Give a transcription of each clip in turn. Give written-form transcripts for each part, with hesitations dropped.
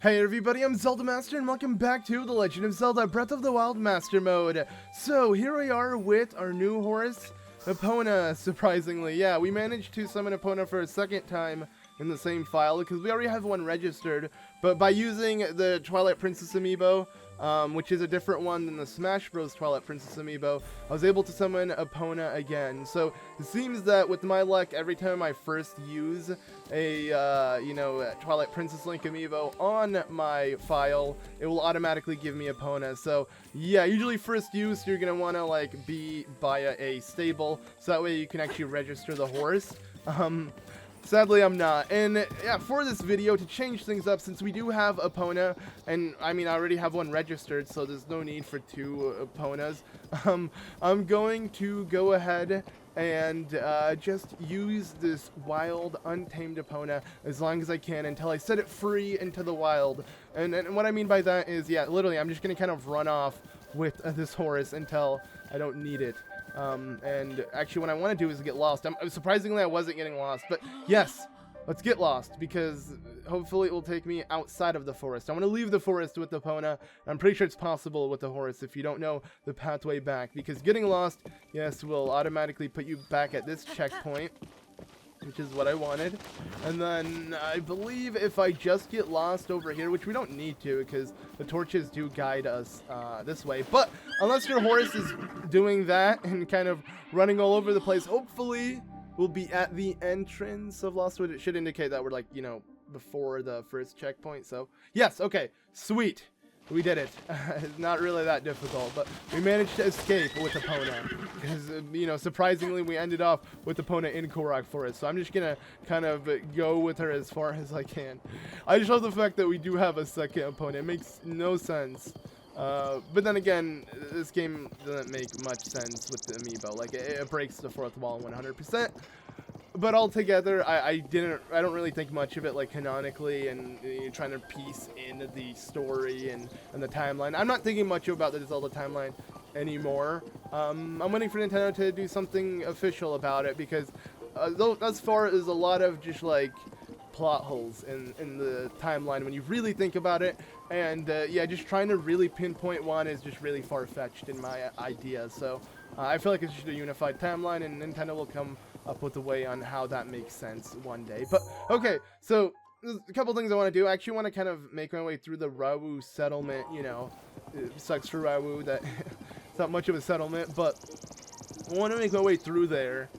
Hey everybody, I'm ZeldaMaster and welcome back to the Legend of Zelda Breath of the Wild Master Mode. So here we are with our new horse, Epona, surprisingly. Yeah, we managed to summon Epona for a second time in the same file because we already have one registered, but by using the Twilight Princess amiibo, which is a different one than the Smash Bros. Twilight Princess amiibo, I was able to summon Epona again. So it seems that with my luck, every time I first use a Twilight Princess Link amiibo on my file, it will automatically give me Epona. So yeah, usually first use you're gonna want to like be by a stable, so that way you can actually register the horse. Sadly, I'm not. And yeah, for this video, to change things up, since we do have Epona, and I mean, I already have one registered, so there's no need for two Eponas. I'm going to go ahead and just use this wild, untamed Epona as long as I can until I set it free into the wild. And what I mean by that is, yeah, literally, I'm just going to kind of run off with this horse until I don't need it. And actually what I want to do is get lost. Surprisingly, I wasn't getting lost, but yes, let's get lost because hopefully it will take me outside of the forest. I want to leave the forest with Epona. I'm pretty sure it's possible with the horse if you don't know the pathway back, because getting lost, yes, will automatically put you back at this checkpoint, which is what I wanted. And then I believe if I just get lost over here, which we don't need to because the torches do guide us this way, but unless your horse is doing that and kind of running all over the place, hopefully we'll be at the entrance of Lostwood. It should indicate that we're like, you know, before the first checkpoint. So yes, okay, sweet. We did it. It's not really that difficult, but we managed to escape with Epona. Because, you know, surprisingly, we ended off with Epona in Korok Forest. So I'm just going to kind of go with her as far as I can. I just love the fact that we do have a second Epona. It makes no sense. But then again, this game doesn't make much sense with the amiibo. Like, it breaks the fourth wall 100%. But altogether, I don't really think much of it, like, canonically and trying to piece in the story and the timeline. I'm not thinking much about the Zelda timeline anymore. I'm waiting for Nintendo to do something official about it because thus far there's a lot of just, like, plot holes in the timeline when you really think about it. And, yeah, just trying to really pinpoint one is just really far-fetched in my idea. So, I feel like it's just a unified timeline, and Nintendo will come up with a way on how that makes sense one day. But okay, so there's a couple things I want to do. I actually want to kind of make my way through the Rawu settlement. You know, it sucks for Rawu that it's not much of a settlement, but I want to make my way through there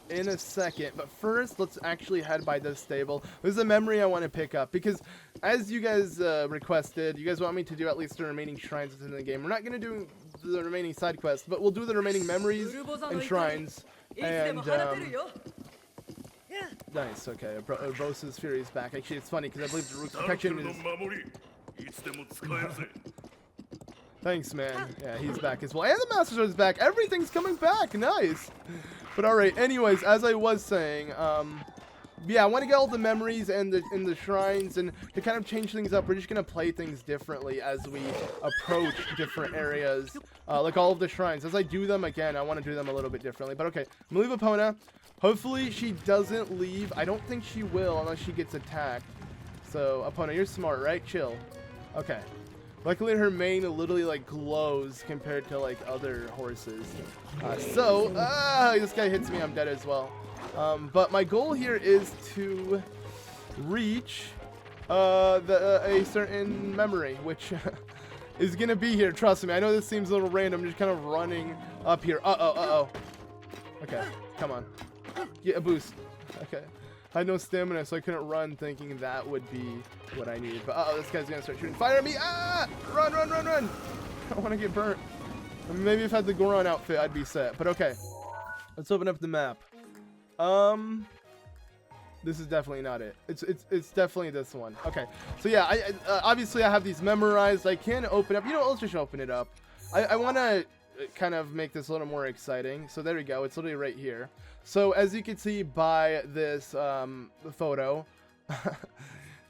in a second. But first, let's actually head by this stable. There's a memory I want to pick up because, as you guys requested, you guys want me to do at least the remaining shrines within the game. We're not going to do the remaining side quests, but we'll do the remaining memories and shrines. And nice, okay, Brose's Fury is back. Actually, it's funny because I believe the Rook's protection is... Thanks, man. Yeah, he's back as well. And the Master Sword is back. Everything's coming back. Nice. But alright, anyways, as I was saying, yeah, I want to get all the memories and the shrines, and to kind of change things up, we're just going to play things differently as we approach different areas, like all of the shrines. As I do them again, I want to do them a little bit differently. But okay, I'm going to leave Epona. Hopefully she doesn't leave. I don't think she will unless she gets attacked. So, Epona, you're smart, right? Chill. Okay. Luckily, her mane literally, like, glows compared to, like, other horses. This guy hits me, I'm dead as well. But my goal here is to reach a certain memory, which is gonna be here. Trust me. I know this seems a little random. I'm just kind of running up here. Okay, come on. Get a boost. Okay. I had no stamina, so I couldn't run, thinking that would be what I needed. But this guy's gonna start shooting fire at me. Ah! Run! I don't want to get burnt. Maybe if I had the Goron outfit, I'd be set. But okay, let's open up the map. This is definitely not it. It's definitely this one. Okay, so yeah, obviously I have these memorized. I can open up. You know, let's just open it up. I want to kind of make this a little more exciting. So there we go. It's literally right here. So as you can see by this photo,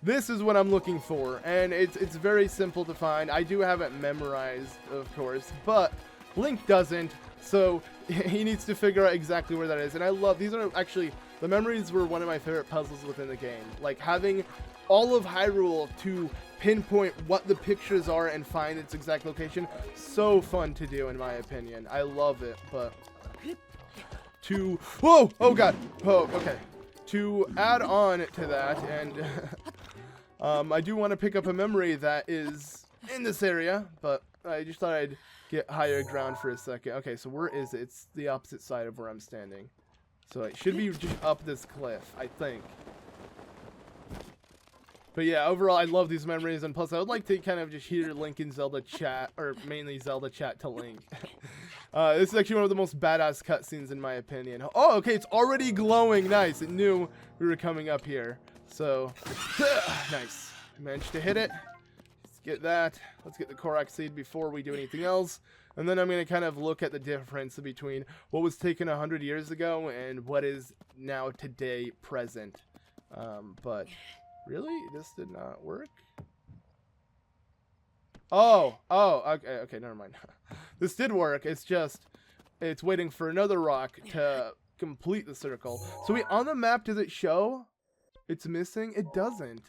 this is what I'm looking for, and it's very simple to find. I do have it memorized, of course, but Link doesn't. So he needs to figure out exactly where that is. And I love, these are actually The memories were one of my favorite puzzles within the game. Like, having all of Hyrule to pinpoint what the pictures are and find its exact location, so fun to do in my opinion. I love it, but to... Whoa! Oh god! Oh, okay. To add on to that, and I do want to pick up a memory that is in this area, but I just thought I'd get higher ground for a second. Okay, so where is it? It's the opposite side of where I'm standing. So it should be just up this cliff, I think. But yeah, overall, I love these memories, and plus I would like to kind of just hear Link and Zelda chat, or mainly Zelda chat to Link. This is actually one of the most badass cutscenes in my opinion. Oh, okay, it's already glowing. Nice. It knew we were coming up here. So, nice. Managed to hit it. Let's get that. Let's get the Korok Seed before we do anything else. And then I'm going to kind of look at the difference between what was taken 100 years ago and what is now today present. But really, this did not work. Oh, okay, never mind. This did work. It's just, it's waiting for another rock to complete the circle. So wait, on the map, does it show it's missing? It doesn't.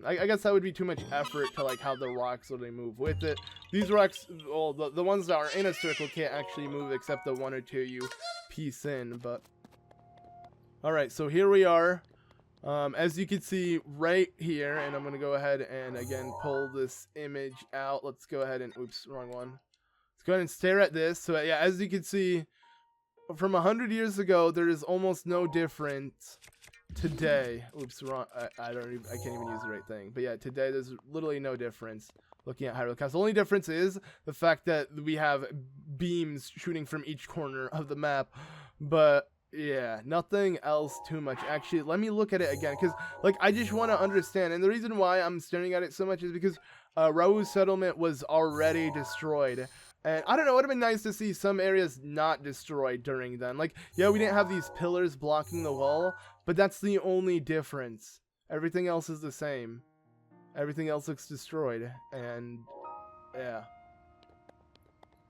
I guess that would be too much effort to like have the rocks literally move with it. These rocks, well, the ones that are in a circle can't actually move except the one or two you piece in, but. Alright, so here we are. As you can see right here, and I'm going to go ahead and again pull this image out. Let's go ahead and, oops, wrong one. Let's go ahead and stare at this. So yeah, as you can see, from 100 years ago, there is almost no difference today. Oops, wrong. I can't even use the right thing. But yeah, today there's literally no difference looking at Hyrule Castle. The only difference is the fact that we have beams shooting from each corner of the map. But yeah, nothing else too much. Actually, let me look at it again, because like I just want to understand, and the reason why I'm staring at it so much is because Rau's settlement was already destroyed, and I don't know, it would have been nice to see some areas not destroyed during then. Like, yeah, we didn't have these pillars blocking the wall, but that's the only difference. Everything else is the same. Everything else looks destroyed, and yeah.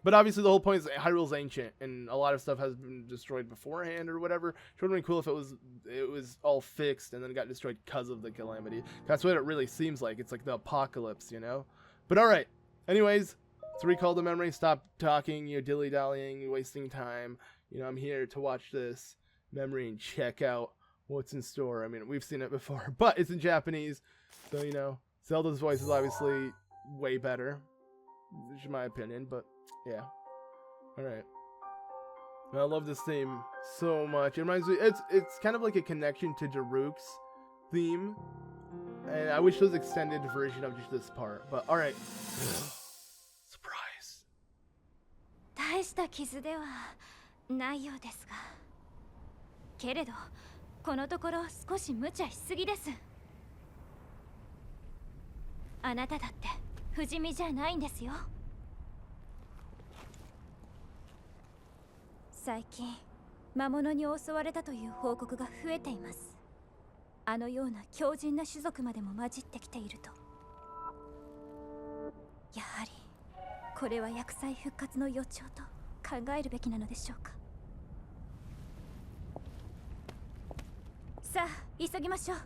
But obviously the whole point is Hyrule's ancient, and a lot of stuff has been destroyed beforehand or whatever. It would have been cool if it was all fixed and then got destroyed because of the Calamity. That's what it really seems like. It's like the apocalypse, you know? But alright. Anyways, to recall the memory, stop talking, you're dilly-dallying, wasting time. You know, I'm here to watch this memory and check out what's in store. I mean, we've seen it before, but it's in Japanese. So, you know, Zelda's voice is obviously way better. Which is my opinion, but yeah. Alright. I love this theme so much. It reminds me, it's kind of like a connection to Daruk's theme. And I wish there was an extended version of just this part. But alright. Surprise. 大した傷ではないようですが。けれど、このところ少し無茶しすぎです。あなただって不死身じゃないんですよ。最近魔物に襲われたという報告が増えています。あのような強靭な種族までも混じってきていると。やはりこれは薬剤復活の予兆と考えるべきなのでしょうか。さあ急ぎましょう。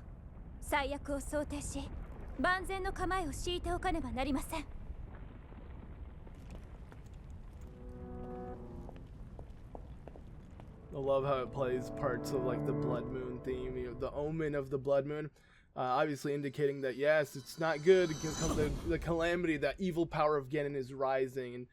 最悪を想定し万全の構えを敷いておかねばなりません。I love how it plays parts of like the Blood Moon theme, you know, the omen of the Blood Moon, obviously indicating that yes, it's not good because the calamity, that evil power of Ganon is rising, and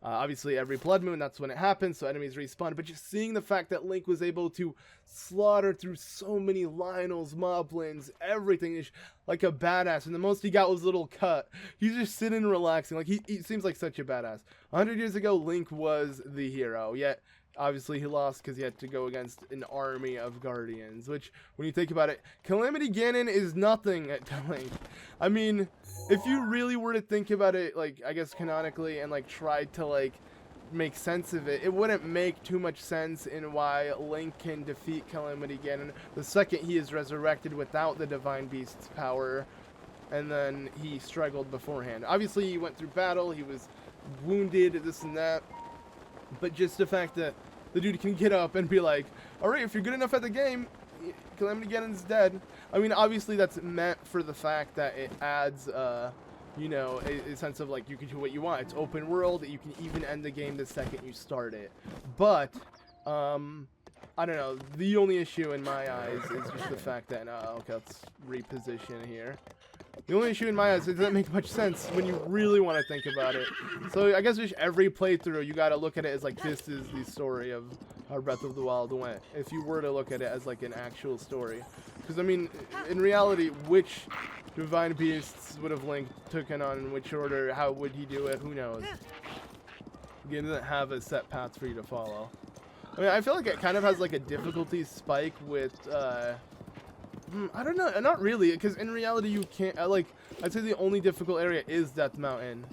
obviously every Blood Moon, that's when it happens, so enemies respawn. But just seeing the fact that Link was able to slaughter through so many Lionels, Moblins, everything is like a badass, and the most he got was a little cut. He's just sitting and relaxing, like he seems like such a badass. 100 years ago, Link was the hero, yet obviously he lost because he had to go against an army of guardians, which when you think about it, Calamity Ganon is nothing at Link. I mean, if you really were to think about it, like I guess canonically, and like try to like make sense of it, it wouldn't make too much sense in why Link can defeat Calamity Ganon the second he is resurrected without the Divine Beast's power, and then he struggled beforehand. Obviously he went through battle, he was wounded, this and that, but just the fact that the dude can get up and be like, all right, if you're good enough at the game, Calamity Ganon's dead. I mean, obviously that's meant for the fact that it adds, you know, a sense of like you can do what you want. It's open world. You can even end the game the second you start it. But, I don't know. The only issue in my eyes is just the fact that, okay, let's reposition here. The only issue in my eyes is it doesn't make much sense when you really want to think about it. So I guess just every playthrough, you got to look at it as like, this is the story of how Breath of the Wild went. If you were to look at it as like an actual story. Because, I mean, in reality, which divine beasts would have Link taken on in which order? How would he do it? Who knows? The game doesn't have a set path for you to follow. I mean, I feel like it kind of has like a difficulty spike with, I don't know, not really, because in reality you can't, like, I'd say the only difficult area is Death Mountain,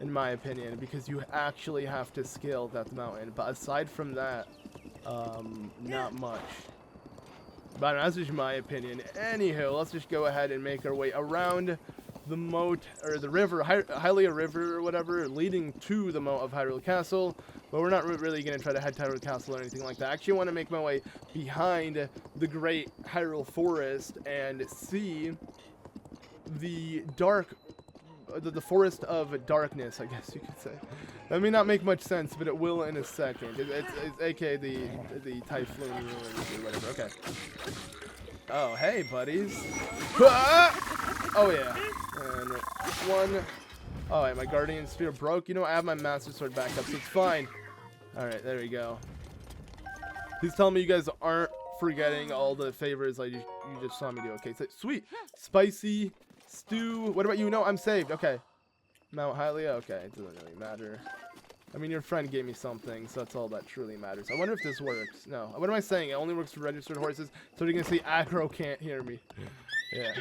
in my opinion, because you actually have to scale Death Mountain, but aside from that, not much. But that's just my opinion. Anywho, let's just go ahead and make our way around the moat, or the river, Hylia River or whatever, leading to the moat of Hyrule Castle. But we're not really going to try to head to Hyrule Castle or anything like that. I actually want to make my way behind the great Hyrule Forest and see the the Forest of Darkness, I guess you could say. That may not make much sense, but it will in a second. It's aka the Thyphlo Ruins or whatever. Okay. Oh, hey, buddies. Ah! Oh, yeah. And one. Oh, wait, my Guardian Spear broke. You know what? I have my Master Sword back up, so it's fine. Alright, there we go. Please tell me you guys aren't forgetting all the favors you just saw me do. Okay, so, sweet. Spicy stew. What about you? No, I'm saved. Okay. Mount Hylia. Okay, it doesn't really matter. I mean, your friend gave me something, so that's all that truly matters. I wonder if this works. No. What am I saying? It only works for registered horses, so you're going to say aggro can't hear me. Yeah.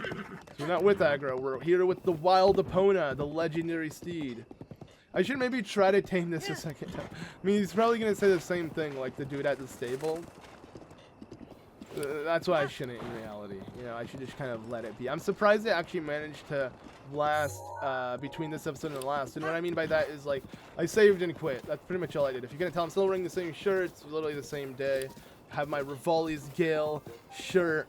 So we're not with aggro. We're here with the wild Epona, the legendary steed. I should maybe try to tame this a second time. I mean, he's probably going to say the same thing like the dude at the stable. That's why I shouldn't in reality. You know, I should just kind of let it be. I'm surprised they actually managed to last between this episode and the last. And what I mean by that is, like, I saved and quit. That's pretty much all I did. If you're going to tell, I'm still wearing the same shirt. It's literally the same day. I have my Rivali's Gale shirt.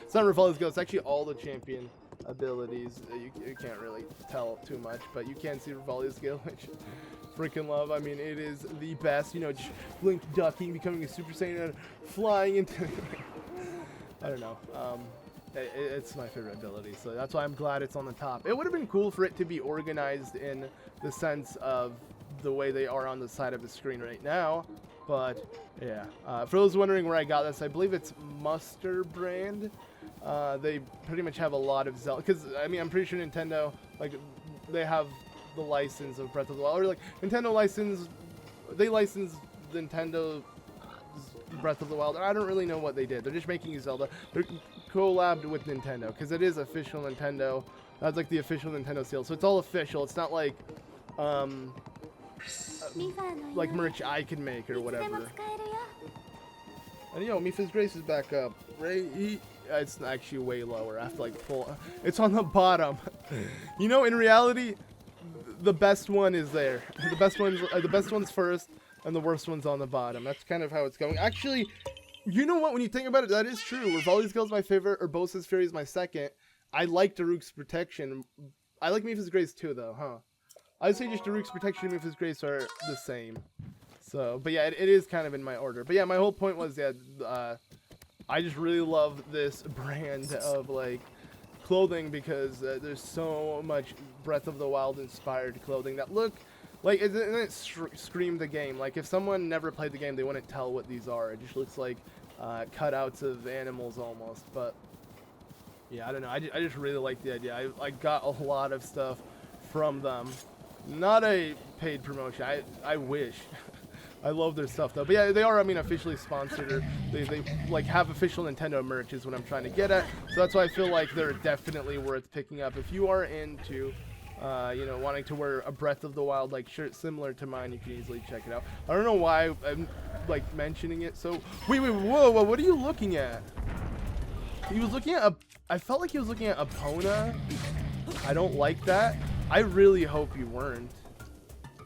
It's not Rivali's Gale. It's actually all the champion abilities. You can't really tell too much, but you can see Rivali's Gale, which freaking love. I mean, it is the best. You know, just Link ducking, becoming a Super Saiyan, and flying into... I don't know. It's my favorite ability, so that's why I'm glad it's on the top. It would have been cool for it to be organized in the sense of the way they are on the side of the screen right now, but yeah. For those wondering where I got this, I believe it's Muster brand. They pretty much have a lot of Zelda, because I mean, I'm pretty sure Nintendo, like, they have the license of Breath of the Wild, or like Nintendo they license Nintendo Breath of the Wild. I don't really know what they did. They're just making Zelda. They're collabed with Nintendo because it is official Nintendo. That's like the official Nintendo seal. So it's all official. It's not like like merch I can make or whatever. And yo, Mipha's Grace is back up. Right? It's actually way lower. I have to like pull. It's on the bottom. You know, in reality, the best one is there. The best one's first. And the worst one's on the bottom. That's kind of how it's going. Actually, you know what? When you think about it, that is true. Rivali's Gale is my favorite, or Bosa's Fury is my second. I like Daruk's Protection. I like Mipha's Grace too, though, huh? I'd say just Daruk's Protection and Mipha's Grace are the same. So, but yeah, it is kind of in my order. But yeah, my whole point was, yeah, I just really love this brand of, like, clothing because there's so much Breath of the Wild inspired clothing that look... Like, it screamed the game. Like, if someone never played the game, they wouldn't tell what these are. It just looks like cutouts of animals almost. But, yeah, I don't know. I just really like the idea. I got a lot of stuff from them. Not a paid promotion. I wish. I love their stuff, though. But, yeah, they are, I mean, officially sponsored. Or they like, have official Nintendo merch is what I'm trying to get at. So that's why I feel like they're definitely worth picking up. If you are into... you know, wanting to wear a Breath of the Wild like shirt similar to mine, you can easily check it out. I don't know why I'm like mentioning it. So wait, whoa, what are you looking at? He was looking at I felt like he was looking at Epona. I don't like that. I really hope you weren't.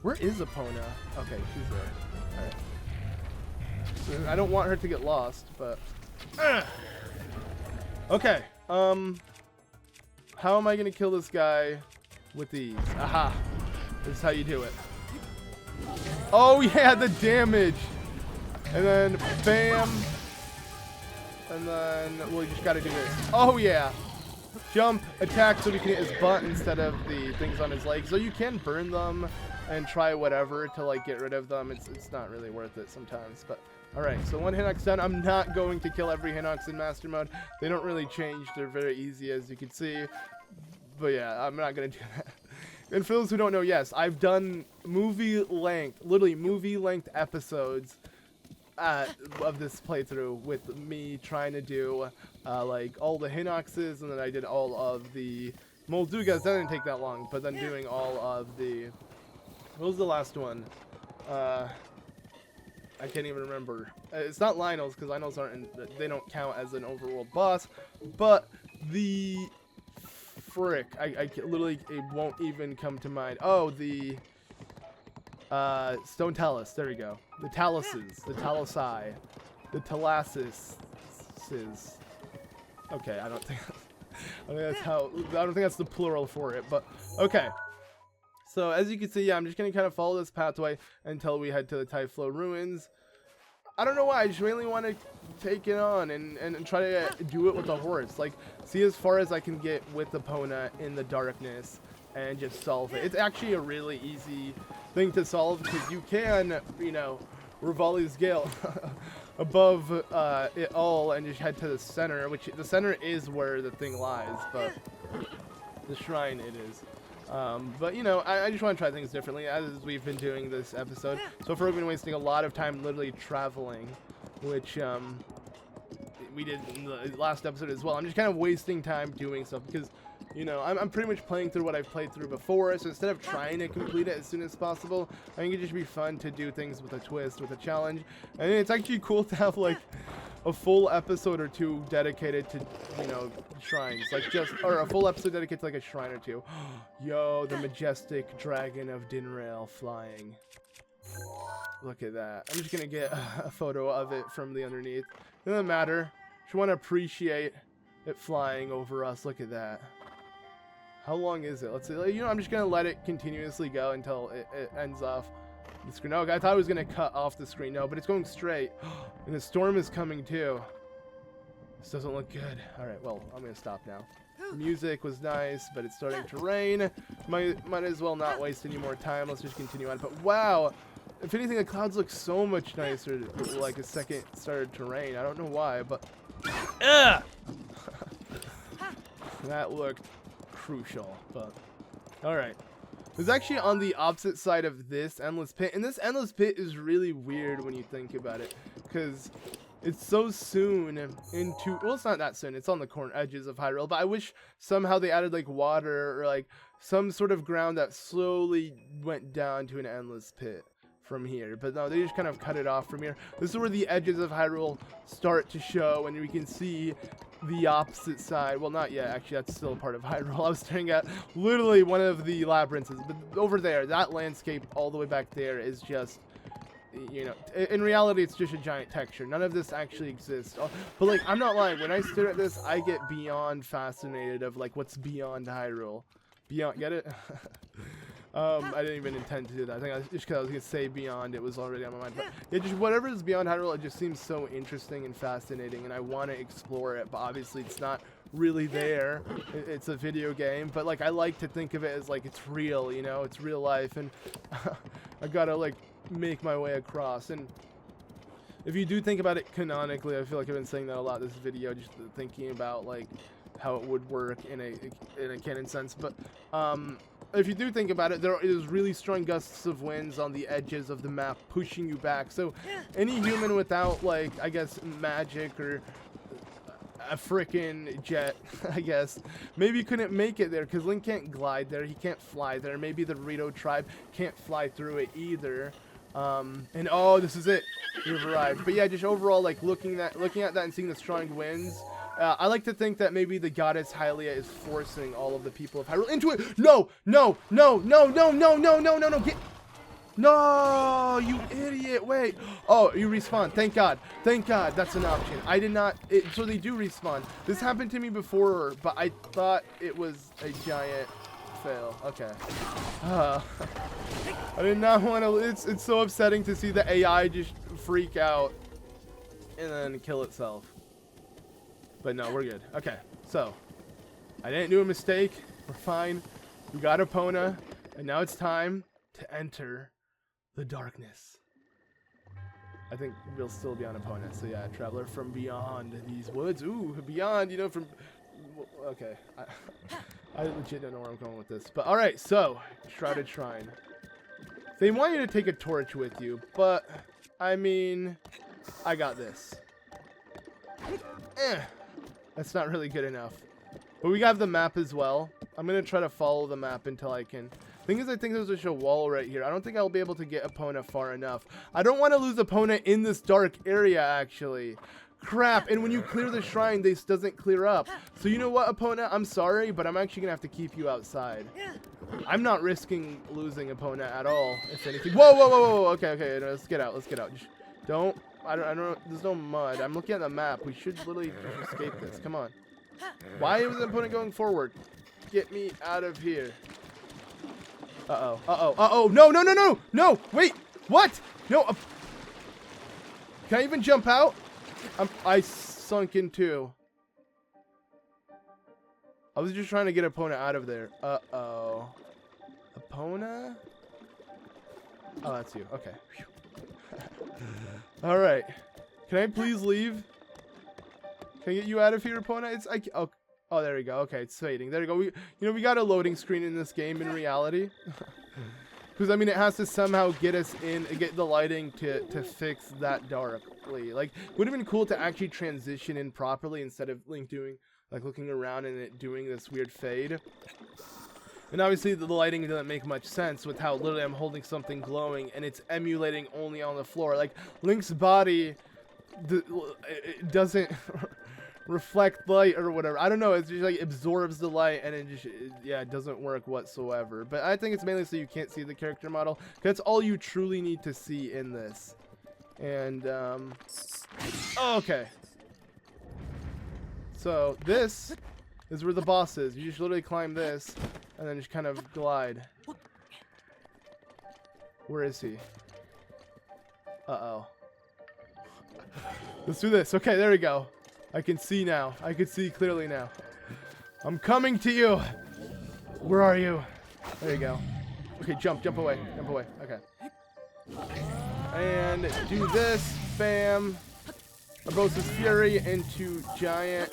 Where is Epona? Okay, she's there. All right. I don't want her to get lost, but... Okay, how am I gonna kill this guy with these? Aha! This is how you do it. Oh yeah, the damage! And then, bam! And then, well, you just gotta do this. Oh yeah! Jump, attack so we can hit his butt instead of the things on his legs. So you can burn them and try whatever to like get rid of them. It's not really worth it sometimes, but alright, so one Hinox done. I'm not going to kill every Hinox in Master Mode. They don't really change. They're very easy, as you can see. But yeah, I'm not going to do that. And for those who don't know, yes, I've done literally movie-length episodes of this playthrough with me trying to do like all the Hinoxes, and then I did all of the Moldugas. That didn't take that long, but then doing all of the... What was the last one? I can't even remember. It's not Lionels, because Lionels they don't count as an overworld boss, but the frick, I literally, it won't even come to mind. Oh, the Stone Talus, there we go. The Taluses, the Talusai, the Talasis. Okay, I don't think that's the plural for it, but okay. So as you can see, yeah, I'm just gonna kind of follow this pathway until we head to the Thyphlo Ruins. I don't know why, I just really want to take it on and try to do it with a horse. Like, see as far as I can get with Epona in the darkness and just solve it. It's actually a really easy thing to solve because you can, you know, Rivali's Gale above it all and just head to the center, which the center is where the thing lies, but the shrine it is. But, you know, I just want to try things differently, as we've been doing this episode. So far, we've been wasting a lot of time literally traveling, which, we did in the last episode as well. I'm just kind of wasting time doing stuff because, you know, I'm pretty much playing through what I've played through before, so instead of trying to complete it as soon as possible, I think it'd just be fun to do things with a twist, with a challenge. And it's actually cool to have, like, a full episode or two dedicated to, you know, shrines, like or a full episode dedicated to like a shrine or two. Yo, the majestic dragon of Dinrail flying. Look at that. I'm just gonna get a photo of it from the underneath. It doesn't matter. Just want to appreciate it flying over us. Look at that. How long is it? Let's see. You know, I'm just gonna let it continuously go until it ends off the screen. Oh, I thought it was gonna cut off the screen. No, but it's going straight. And the storm is coming too. This doesn't look good. Alright, well, I'm gonna stop now. The music was nice, but it's starting to rain. Might as well not waste any more time. Let's just continue on. But wow! If anything, the clouds look so much nicer like a second it started to rain. I don't know why, but that looked crucial. But alright. It's actually on the opposite side of this endless pit, and this endless pit is really weird when you think about it, because it's so soon into, well, it's not that soon, it's on the corner edges of Hyrule, but I wish somehow they added like water or like some sort of ground that slowly went down to an endless pit from here, but no, they just kind of cut it off from here. This is where the edges of Hyrule start to show, and we can see the opposite side. Well, not yet, actually, that's still a part of Hyrule. I was staring at literally one of the labyrinths, but over there, that landscape all the way back there is just, you know, in reality, it's just a giant texture. None of this actually exists. But like, I'm not lying, when I stare at this, I get beyond fascinated of like what's beyond Hyrule. Beyond, get it? I didn't even intend to do that. I think just because I was going to say beyond, it was already on my mind. But yeah, just whatever is beyond Hyrule, it just seems so interesting and fascinating, and I want to explore it, but obviously it's not really there. It's a video game, but like I like to think of it as like it's real, you know, it's real life, and I gotta like make my way across. And if you do think about it canonically, I feel like I've been saying that a lot this video, just thinking about like how it would work in a canon sense, but if you do think about it, there is really strong gusts of winds on the edges of the map pushing you back. So any human without, like, I guess, magic or a frickin' jet, I guess, maybe couldn't make it there because Link can't glide there. He can't fly there. Maybe the Rito tribe can't fly through it either. And oh, this is it. We've arrived. But yeah, just overall, like, looking at that and seeing the strong winds, I like to think that maybe the goddess Hylia is forcing all of the people of Hyrule into it. No, no, no, no, no, no, no, no, no, no, get. No, you idiot. Wait. Oh, you respawn. Thank God. Thank God. That's an option. I did not. So they do respawn. This happened to me before, but I thought it was a giant fail. Okay. I did not want to. It's so upsetting to see the AI just freak out and then kill itself. But no, we're good. Okay. So I didn't do a mistake. We're fine. We got Epona, and now it's time to enter the darkness. I think we'll still be on Epona. So yeah, traveler from beyond these woods. Ooh, beyond, you know, from... Okay. I legit don't know where I'm going with this. But alright, so, Shrouded Shrine. They want you to take a torch with you, but, I mean, I got this. That's not really good enough. But we got the map as well. I'm going to try to follow the map until I can... Thing is, I think there's just a wall right here. I don't think I'll be able to get Epona far enough. I don't want to lose Epona in this dark area, actually. Crap, and when you clear the shrine, this doesn't clear up. So you know what, Epona? I'm sorry, but I'm actually going to have to keep you outside. I'm not risking losing Epona at all, if anything. Whoa, whoa, whoa, whoa. Okay, okay, no, let's get out, let's get out. Just don't, I don't, there's no mud. I'm looking at the map. We should literally just escape this. Come on. Why is Epona going forward? Get me out of here. Uh-oh, uh-oh, uh-oh, no, no, no, no, no, wait, what? No, can I even jump out? I sunk in too. I was just trying to get Epona out of there. Uh-oh. Epona? Oh, that's you, okay. Alright, can I please leave? Can I get you out of here, Epona? It's, oh, there we go. Okay, it's fading. There we go. We got a loading screen in this game in reality. Because, I mean, it has to somehow get us in, get the lighting to fix that darkly. Like, it would have been cool to actually transition in properly instead of Link doing, like, looking around and it doing this weird fade. And obviously, the lighting doesn't make much sense with how literally I'm holding something glowing and it's emulating only on the floor. Like, Link's body, it doesn't... reflect light or whatever. I don't know. It's just like absorbs the light and it just, yeah, it doesn't work whatsoever. But I think it's mainly so you can't see the character model. That's all you truly need to see in this. And, okay. So this is where the boss is. You just literally climb this and then just kind of glide. Where is he? Uh-oh. Let's do this. Okay, there we go. I can see now. I can see clearly now. I'm coming to you. Where are you? There you go. Okay, jump away. Jump away. Okay. And do this. Bam. Urbosa's Fury into giant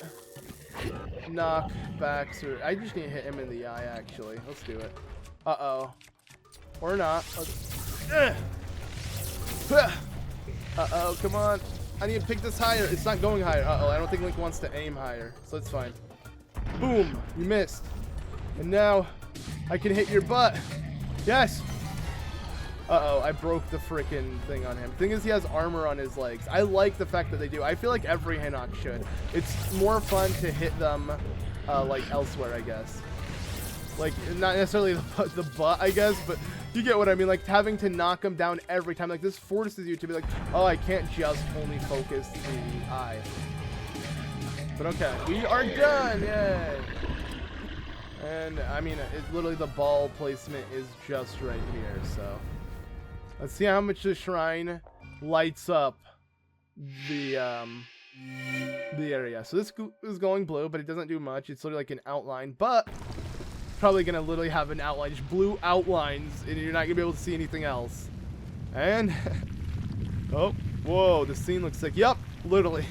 knockbacks. I just need to hit him in the eye, actually. Let's do it. Uh-oh. Or not. Uh-oh, come on. I need to pick this higher. It's not going higher. Uh-oh, I don't think Link wants to aim higher. So it's fine. Boom. You missed. And now I can hit your butt. Yes. Uh-oh, I broke the freaking thing on him. Thing is, he has armor on his legs. I like the fact that they do. I feel like every Hinnock should. It's more fun to hit them, like, elsewhere, I guess. Like, not necessarily the butt, I guess, but you get what I mean. Like, having to knock them down every time. Like, this forces you to be like, oh, I can't just only focus the eye. But okay, we are done. Yay. And, I mean, literally the ball placement is just right here, so. Let's see how much the shrine lights up the area. So this is going blue, but it doesn't do much. It's literally like an outline, but probably gonna literally have an outline, just blue outlines, and you're not gonna be able to see anything else. And oh, whoa, the scene looks like, yep, literally.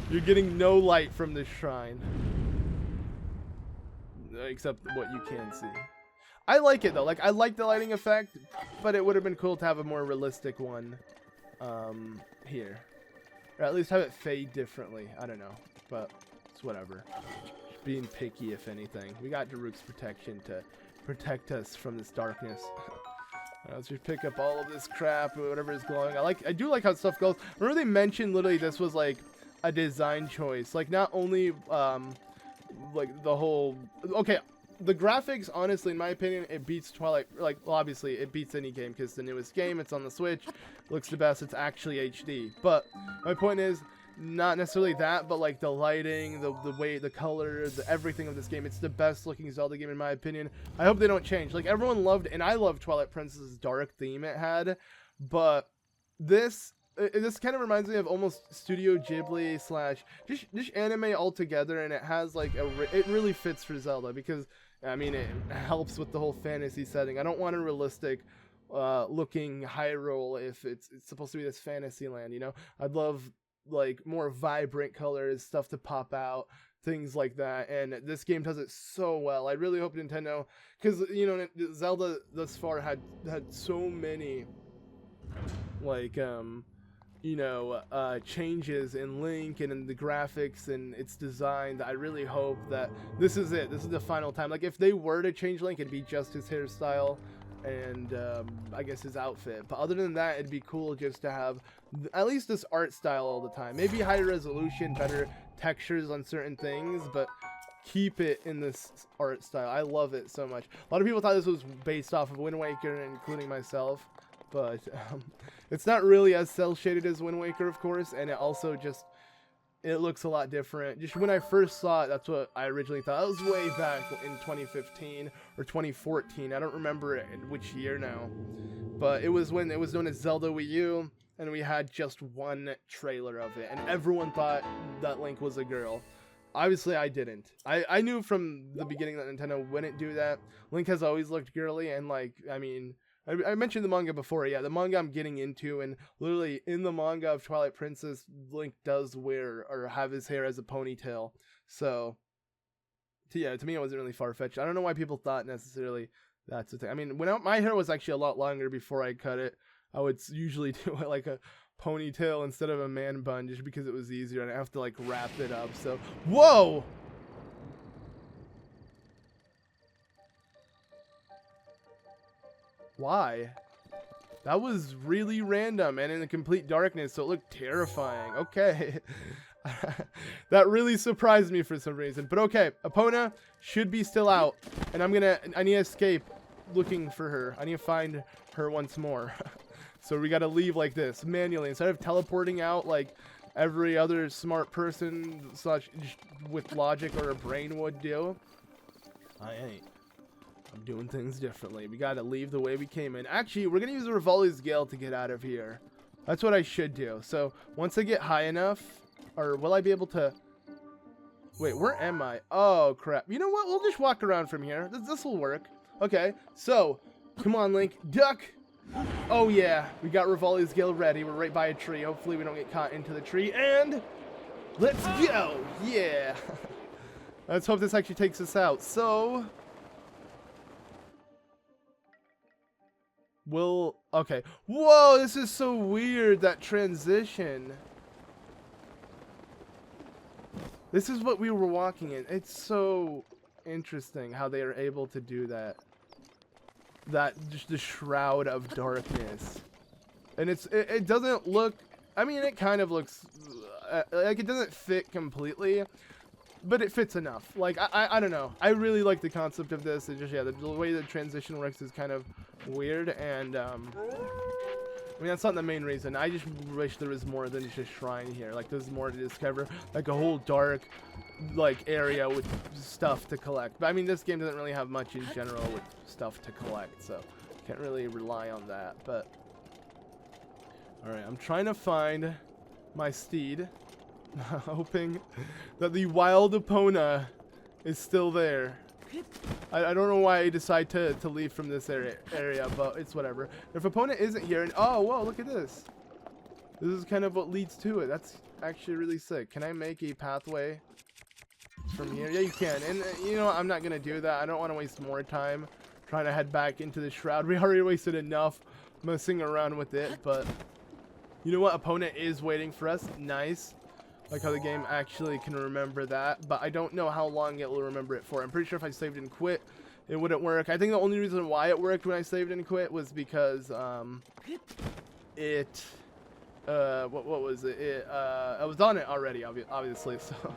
You're getting no light from this shrine, except what you can see. I like it though. Like, I like the lighting effect, but it would have been cool to have a more realistic one here, or at least have it fade differently. I don't know, but it's whatever. Being picky, if anything. We got Daruk's protection to protect us from this darkness. Let's just pick up all of this crap, whatever is glowing. I do like how stuff goes. Remember they mentioned literally this was like a design choice. Like, not only like the whole, okay, the graphics, honestly, in my opinion, it beats Twilight. Like, well, obviously, it beats any game because the newest game, it's on the Switch, looks the best. It's actually HD. But my point is, not necessarily that, but like the lighting, the way, the color, everything of this game. It's the best looking Zelda game in my opinion. I hope they don't change. Like everyone loved, and I loved Twilight Princess's dark theme it had, but this kind of reminds me of almost Studio Ghibli slash just anime altogether, and it has like it really fits for Zelda because I mean it helps with the whole fantasy setting. I don't want a realistic looking Hyrule if it's supposed to be this fantasy land, you know. I'd love like more vibrant colors, stuff to pop out, things like that, and this game does it so well. I really hope Nintendo, because you know Zelda thus far had so many like you know changes in Link and in the graphics and its design that I really hope that this is it. This is the final time. Like if they were to change Link, it'd be just his hairstyle and I guess his outfit, but other than that, it'd be cool just to have at least this art style all the time. Maybe higher resolution, better textures on certain things, but keep it in this art style. I love it so much. A lot of people thought this was based off of Wind Waker, including myself, but it's not really as cel shaded as Wind Waker, of course, and it also just it looks a lot different. Just when I first saw it, that's what I originally thought. That was way back in 2015 or 2014. I don't remember in which year now. But it was when it was known as Zelda Wii U, and we had just one trailer of it. And everyone thought that Link was a girl. Obviously, I didn't. I knew from the beginning that Nintendo wouldn't do that. Link has always looked girly, and like, I mean, I mentioned the manga before. Yeah, the manga I'm getting into, and literally in the manga of Twilight Princess, Link does wear or have his hair as a ponytail. So, yeah, to me it wasn't really far-fetched. I don't know why people thought necessarily that's the thing. I mean, my hair was actually a lot longer before I cut it. I would usually do it like a ponytail instead of a man bun just because it was easier, and I have to like wrap it up. So, whoa! Why? That was really random and in the complete darkness, so it looked terrifying. Okay. That really surprised me for some reason. But okay, Epona should be still out. And I need to escape looking for her. I need to find her once more. So we gotta leave like this, manually. Instead of teleporting out like every other smart person such with logic or a brain would do. I ain't. I'm doing things differently. We gotta leave the way we came in. Actually, we're gonna use the Rivali's Gale to get out of here. That's what I should do. So, once I get high enough, or will I be able to... Wait, where am I? Oh, crap. You know what? We'll just walk around from here. This will work. Okay, so, come on, Link. Duck! Oh, yeah. We got Rivali's Gale ready. We're right by a tree. Hopefully, we don't get caught into the tree. And... let's go! Yeah! Let's hope this actually takes us out. So... okay. Whoa, this is so weird, that transition. This is what we were walking in. It's so interesting how they are able to do that. Just the shroud of darkness. And it doesn't look, I mean, it kind of looks, like it doesn't fit completely, but it fits enough. Like, I don't know. I really like the concept of this. It just, yeah, the way the transition works is kind of weird, and I mean, that's not the main reason. I just wish there was more than just a shrine here. Like, there's more to discover, like a whole dark like area with stuff to collect. But I mean, this game doesn't really have much in general with stuff to collect, so can't really rely on that. But all right, I'm trying to find my steed, hoping that the wild Epona is still there. I don't know why I decide to leave from this area, but it's whatever. If Epona isn't here, and oh, whoa, look at this. This is kind of what leads to it. That's actually really sick. Can I make a pathway from here? Yeah, you can. And you know, I'm not going to do that. I don't want to waste more time trying to head back into the shroud. We already wasted enough messing around with it, but you know what? Epona is waiting for us. Nice. Like how the game actually can remember that, but I don't know how long it will remember it for. I'm pretty sure if I saved and quit, it wouldn't work. I think the only reason why it worked when I saved and quit was because what was it? I was on it already, obviously, so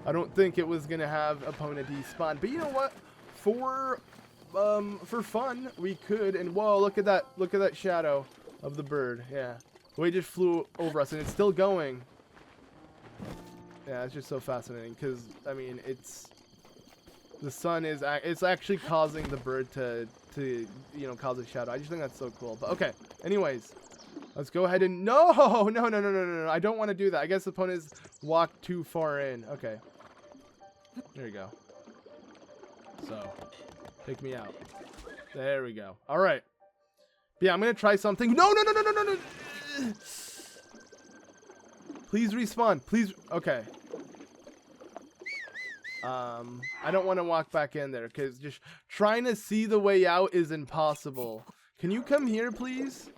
I don't think it was gonna have Epona despawn. But you know what? for fun, we could. And whoa, look at that shadow of the bird. Yeah, the way it just flew over us, and it's still going. Yeah, it's just so fascinating because I mean, the sun is it's actually causing the bird to you know, cause a shadow. I just think that's so cool. But okay, anyways, let's go ahead and no. I don't want to do that. I guess the opponents walked too far in. Okay, there you go. So, take me out. There we go. All right. Yeah, I'm gonna try something. No. Please respawn. Please. Okay. I don't want to walk back in there because just trying to see the way out is impossible. Can you come here, please?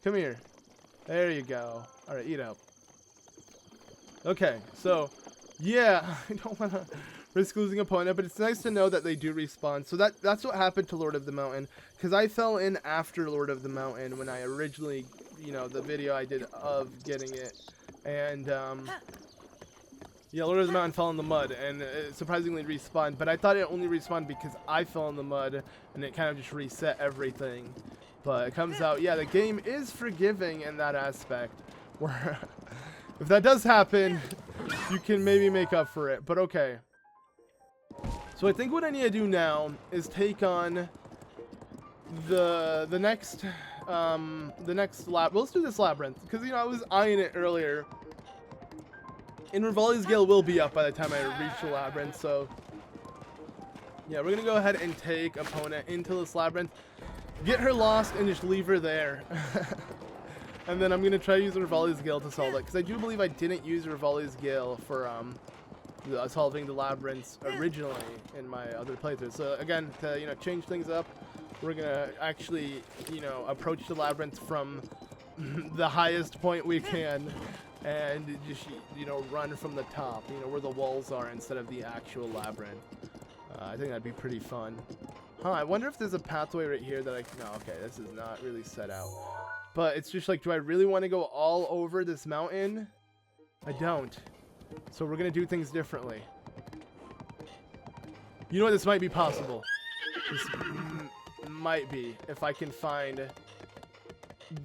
Come here. There you go. All right, eat out. Okay, so yeah, I don't want to risk losing Epona, but it's nice to know that they do respawn. So that's what happened to Lord of the Mountain, because I fell in after Lord of the Mountain when I originally, you know, the video I did of getting it, and yeah, Lord of the Mountain fell in the mud, and it surprisingly respawned, but I thought it only respawned because I fell in the mud, and it kind of just reset everything. But it comes out, yeah, the game is forgiving in that aspect, where if that does happen, you can maybe make up for it, but okay. So I think what I need to do now is take on the next lab. Let's do this labyrinth, because, you know, I was eyeing it earlier. And Rivali's Gale will be up by the time I reach the labyrinth, so yeah, we're gonna go ahead and take Epona into this labyrinth, get her lost, and just leave her there. And then I'm gonna try to use Rivali's Gale to solve it, because I do believe I didn't use Rivali's Gale for solving the labyrinths originally in my other playthroughs. So again, to, you know, change things up, we're gonna actually, you know, approach the labyrinth from the highest point we can. And just, you know, run from the top, you know, where the walls are instead of the actual labyrinth. I think that'd be pretty fun. Huh, I wonder if there's a pathway right here that no, okay, this is not really set out. But it's just like, do I really want to go all over this mountain? I don't. So we're going to do things differently. You know what, this might be possible. This might be, if I can find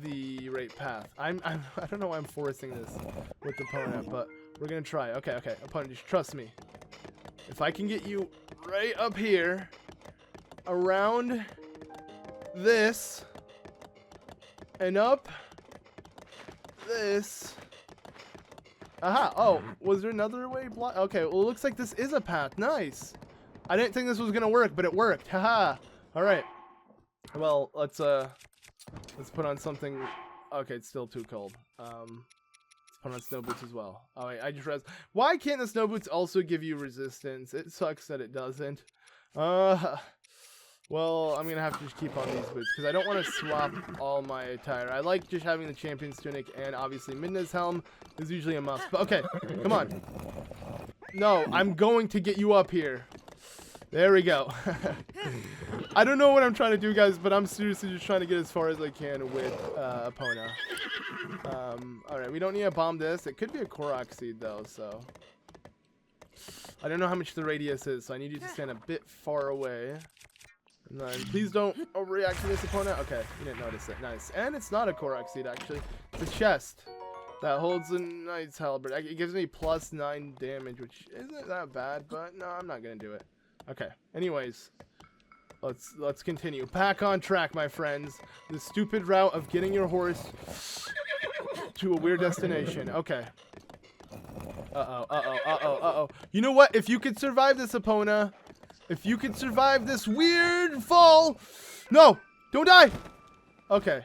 the right path. I don't know why I'm forcing this with Epona, but we're gonna try. Okay, Epona, just trust me. If I can get you right up here, around this, and up this. Aha! Oh, was there another way? Okay, well, it looks like this is a path. Nice. I didn't think this was gonna work, but it worked. Haha. All right. Well, let's put on something. Okay, it's still too cold. Let's put on snow boots as well. Oh wait, I just realized. Why can't the snow boots also give you resistance? It sucks that it doesn't. Well, I'm gonna have to just keep on these boots because I don't want to swap all my attire. I like just having the champion's tunic, and obviously Midna's helm is usually a must. But okay, come on. No, I'm going to get you up here. There we go. I don't know what I'm trying to do, guys, but I'm seriously just trying to get as far as I can with Epona. Alright, we don't need to bomb this. It could be a Korok seed, though, so I don't know how much the radius is, so I need you to stand a bit far away. And then, please don't overreact to this, Epona. Okay, you didn't notice it. Nice. And it's not a Korok seed, actually. It's a chest that holds a nice halberd. It gives me +9 damage, which isn't that bad, but no, I'm not going to do it. Okay, anyways, let's continue. Back on track, my friends. The stupid route of getting your horse to a weird destination. Okay. Uh-oh. You know what? If you could survive this, Epona, if you could survive this weird fall. No! Don't die! Okay.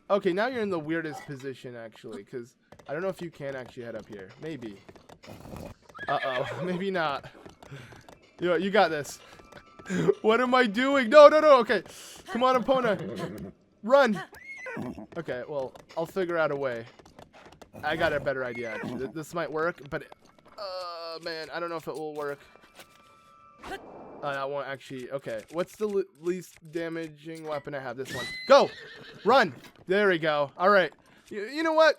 Okay, now you're in the weirdest position, actually, because I don't know if you can actually head up here. Maybe. Uh-oh. Maybe not. You got this. What am I doing? No. Okay. Come on, Epona. Run. Okay, well, I'll figure out a way. I got a better idea, actually. This might work, but man, I don't know if it will work. I won't actually. Okay, what's the least damaging weapon I have? This one. Go! Run! There we go. All right. You know what?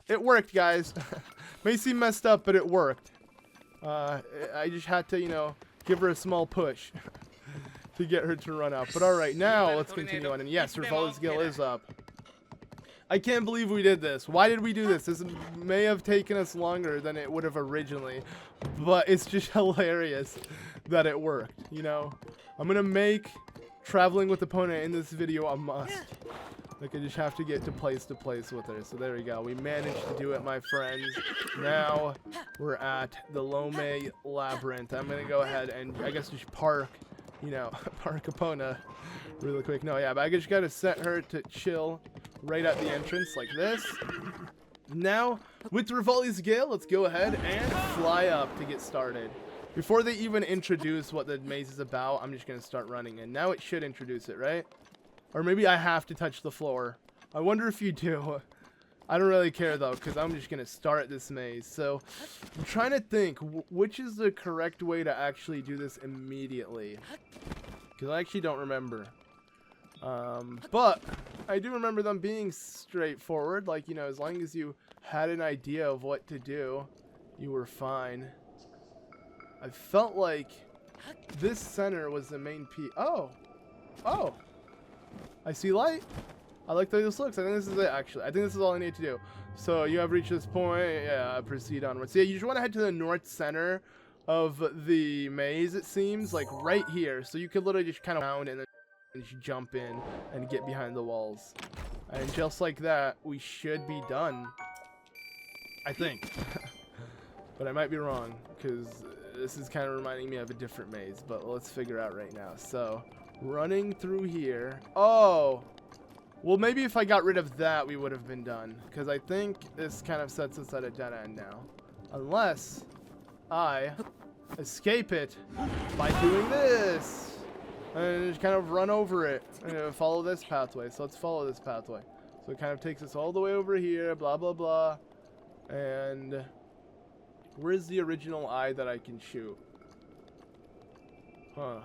It worked, guys. May seem messed up, but it worked. I just had to, you know, give her a small push to get her to run out. But alright, now let's continue on. And yes, Revali's Gil is up. I can't believe we did this. Why did we do this? This may have taken us longer than it would have originally, but it's just hilarious that it worked, you know? I'm gonna make traveling with Epona in this video a must. Like, I just have to get to place with her. So there we go. We managed to do it, my friends. Now we're at the Lomei Labyrinth. I'm gonna go ahead and I guess just park, you know, park Epona really quick. No, yeah, but I just gotta set her to chill right at the entrance like this. Now, with Revali's Gale, let's go ahead and fly up to get started. Before they even introduce what the maze is about, I'm just going to start running. And now it should introduce it, right? Or maybe I have to touch the floor. I wonder if you do. I don't really care, though, because I'm just going to start this maze. So, I'm trying to think, which is the correct way to actually do this immediately? Because I actually don't remember. But I do remember them being straightforward. Like, you know, as long as you had an idea of what to do, you were fine. I felt like this center was the main piece. Oh, I see light. I like the way this looks. I think this is it, actually. I think this is all I need to do. So you have reached this point. Yeah, proceed onwards. So yeah, you just want to head to the north center of the maze, it seems, like right here. So you could literally just kind of round and then just jump in and get behind the walls. And just like that, we should be done. I think. But I might be wrong, because this is kind of reminding me of a different maze. But let's figure out right now. So, running through here. Oh! Well, maybe if I got rid of that, we would have been done. Because I think this kind of sets us at a dead end now. Unless I escape it by doing this. And just kind of run over it. Follow this pathway. So let's follow this pathway. So it kind of takes us all the way over here. Blah, blah, blah. And where's the original eye that I can shoot? Huh.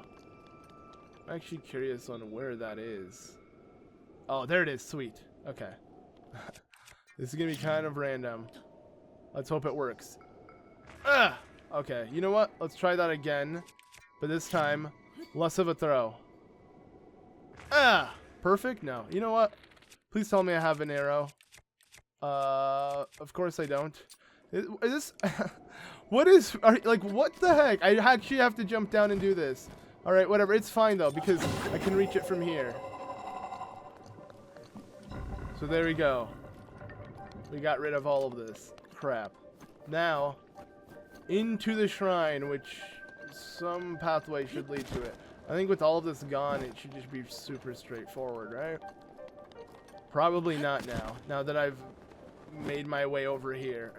I'm actually curious on where that is. Oh, there it is. Sweet. Okay. This is going to be kind of random. Let's hope it works. Ah! Okay. You know what? Let's try that again. But this time, less of a throw. Ah! Perfect? No. You know what? Please tell me I have an arrow. Of course I don't. Is this... what is... like, what the heck? I actually have to jump down and do this. Alright, whatever. It's fine, though, because I can reach it from here. So there we go. We got rid of all of this crap. Now, into the shrine, which some pathway should lead to it. I think with all of this gone, it should just be super straightforward, right? Probably not now. Now that I've made my way over here.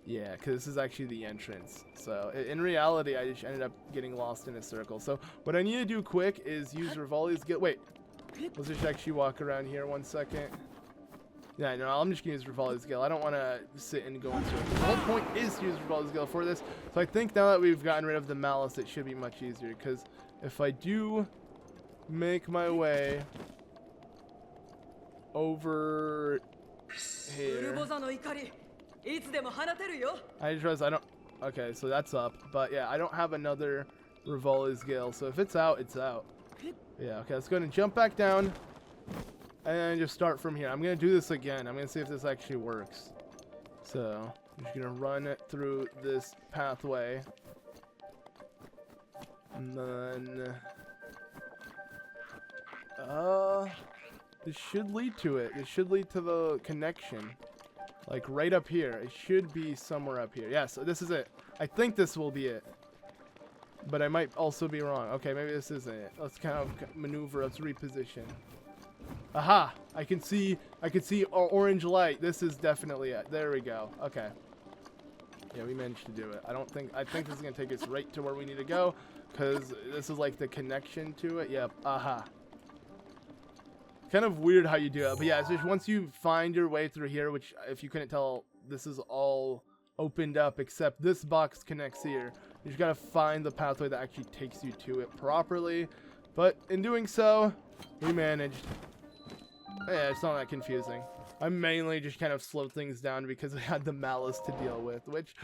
Yeah, because this is actually the entrance. So, in reality, I just ended up getting lost in a circle. So, what I need to do quick is use Revali's Gil. Wait. Let's just actually walk around here 1 second. Yeah, no, I'm just going to use Revali's Gil. I don't want to sit and go in circles. The whole point is to use Revali's Gil for this. So I think now that we've gotten rid of the malice, it should be much easier. Because if I do make my way over here... I just realized I don't... Okay, so that's up. But yeah, I don't have another Revali's Gil. So if it's out, it's out. Yeah, okay, let's go ahead and jump back down and just start from here. I'm going to do this again. I'm going to see if this actually works. So, I'm just going to run it through this pathway. And then... this should lead to it. This should lead to the connection. Like, right up here. It should be somewhere up here. Yeah, so this is it. I think this will be it. But I might also be wrong. Okay, maybe this isn't it. Let's kind of maneuver. Let's reposition. Aha! I can see orange light. This is definitely it. There we go. Okay. Yeah, we managed to do it. I think this is going to take us right to where we need to go. Because this is like the connection to it. Yep. Aha. Kind of weird how you do it. But yeah, it's just once you find your way through here, which if you couldn't tell, this is all opened up except this box connects here. You just gotta find the pathway that actually takes you to it properly. But in doing so, we managed. Yeah, it's not that confusing. I mainly just kind of slowed things down because I had the malice to deal with, which,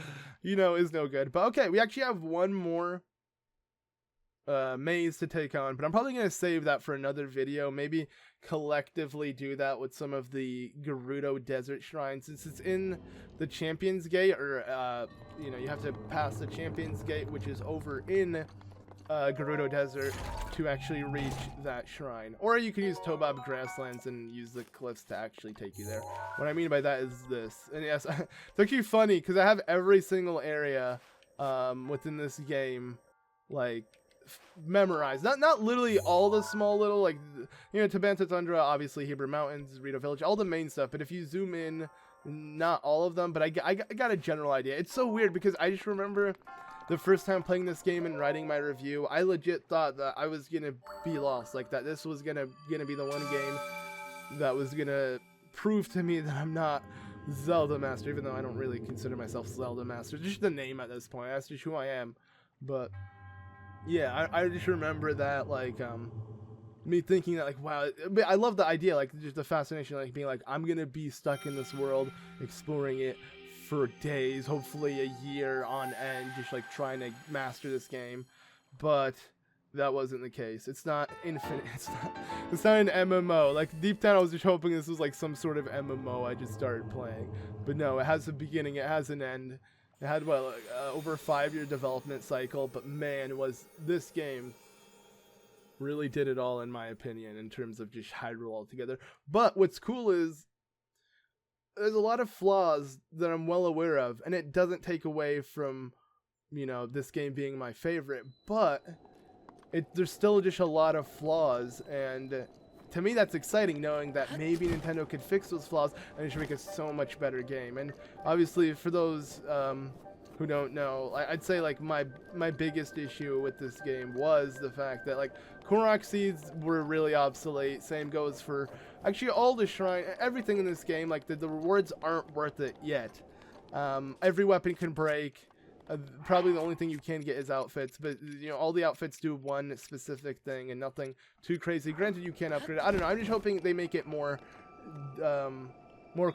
you know, is no good. But okay, we actually have one more maze to take on, but I'm probably going to save that for another video. Maybe collectively do that with some of the Gerudo Desert Shrines, since it's in the Champions Gate, or you know, you have to pass the Champions Gate, which is over in Gerudo Desert, to actually reach that shrine. Or you can use Tobab Grasslands and use the cliffs to actually take you there. What I mean by that is this. And yes, it's actually funny because I have every single area within this game like memorized. Not literally all the small little, like, you know, Tabanta Tundra, obviously Hebrew Mountains, Rito Village, all the main stuff. But if you zoom in, not all of them, but I got a general idea. It's so weird because I just remember the first time playing this game and writing my review, I legit thought that I was gonna be lost, like that this was gonna be the one game that was gonna prove to me that I'm not ZeldaMaster, even though I don't really consider myself ZeldaMaster. Just the name at this point, that's just who I am. But yeah, I just remember that, like, me thinking that, like, wow, I love the idea, like, just the fascination, like, being like, I'm gonna be stuck in this world, exploring it for days, hopefully a year on end, just like trying to master this game. But that wasn't the case. It's not infinite. It's not an MMO. Like, deep down I was just hoping this was like some sort of MMO I just started playing. But no, it has a beginning, it has an end. It had, what, like, over a 5-year development cycle, but man, was this game really did it all, in my opinion, in terms of just Hyrule altogether. But what's cool is there's a lot of flaws that I'm well aware of, and it doesn't take away from, you know, this game being my favorite, but there's still just a lot of flaws, and to me that's exciting, knowing that maybe Nintendo could fix those flaws and it should make a so much better game. And obviously, for those who don't know, I'd say, like, my biggest issue with this game was the fact that, like, Korok seeds were really obsolete. Same goes for actually all the shrine, everything in this game. Like, the rewards aren't worth it yet. Every weapon can break. Probably the only thing you can get is outfits, but, you know, all the outfits do one specific thing and nothing too crazy. Granted, you can upgrade it. I don't know. I'm just hoping they make it more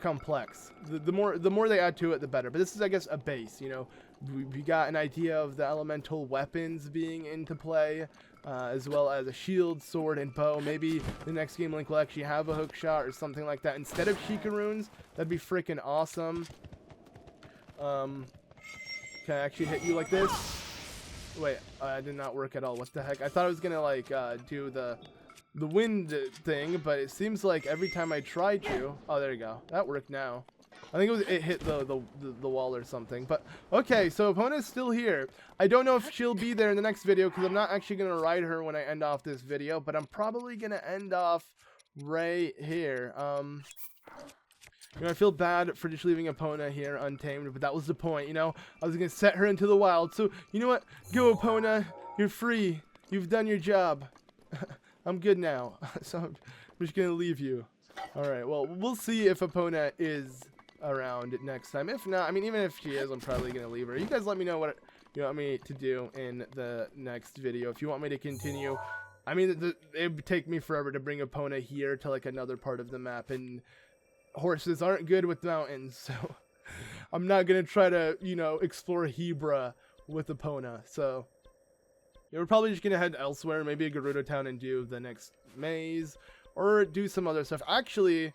complex. The more they add to it, the better. But this is, I guess, a base. You know, we got an idea of the elemental weapons being into play, as well as a shield, sword, and bow. Maybe the next game Link will actually have a hook shot or something like that instead of Sheikah Ruins. That'd be freaking awesome. Can I actually hit you like this? Wait, did not work at all. What the heck? I thought I was gonna, like, do the wind thing, but it seems like every time I try to... Oh, there you go. That worked now. I think it hit the wall or something. But, okay, so Epona's still here. I don't know if she'll be there in the next video, because I'm not actually gonna ride her when I end off this video, but I'm probably gonna end off right here. You know, I feel bad for just leaving Epona here untamed, but that was the point, you know? I was going to set her into the wild, so, you know what? Go, Epona. You're free. You've done your job. I'm good now, so I'm just going to leave you. Alright, well, we'll see if Epona is around next time. If not, I mean, even if she is, I'm probably going to leave her. You guys let me know what you want me to do in the next video. If you want me to continue, I mean, it would take me forever to bring Epona here to, like, another part of the map, and horses aren't good with mountains, so I'm not gonna try to, you know, explore Hebra with Epona. So yeah, we're probably just gonna head elsewhere, maybe a Gerudo town, and do the next maze, or do some other stuff. Actually,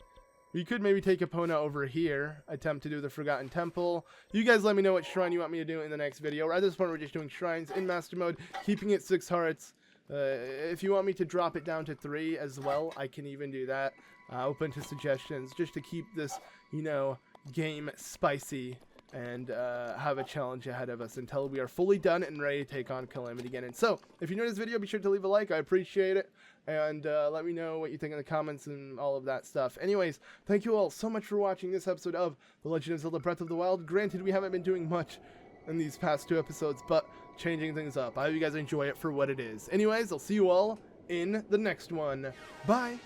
we could maybe take Epona over here, attempt to do the Forgotten Temple. You guys let me know what shrine you want me to do in the next video. At this point, we're just doing shrines in Master Mode, keeping it 6 hearts. If you want me to drop it down to 3 as well, I can even do that. Open to suggestions, just to keep this, you know, game spicy, and have a challenge ahead of us until we are fully done and ready to take on Calamity again. And so, if you enjoyed this video, be sure to leave a like. I appreciate it. And let me know what you think in the comments and all of that stuff. Anyways, thank you all so much for watching this episode of The Legend of Zelda Breath of the Wild. Granted, we haven't been doing much in these past 2 episodes, but changing things up. I hope you guys enjoy it for what it is. Anyways, I'll see you all in the next one. Bye!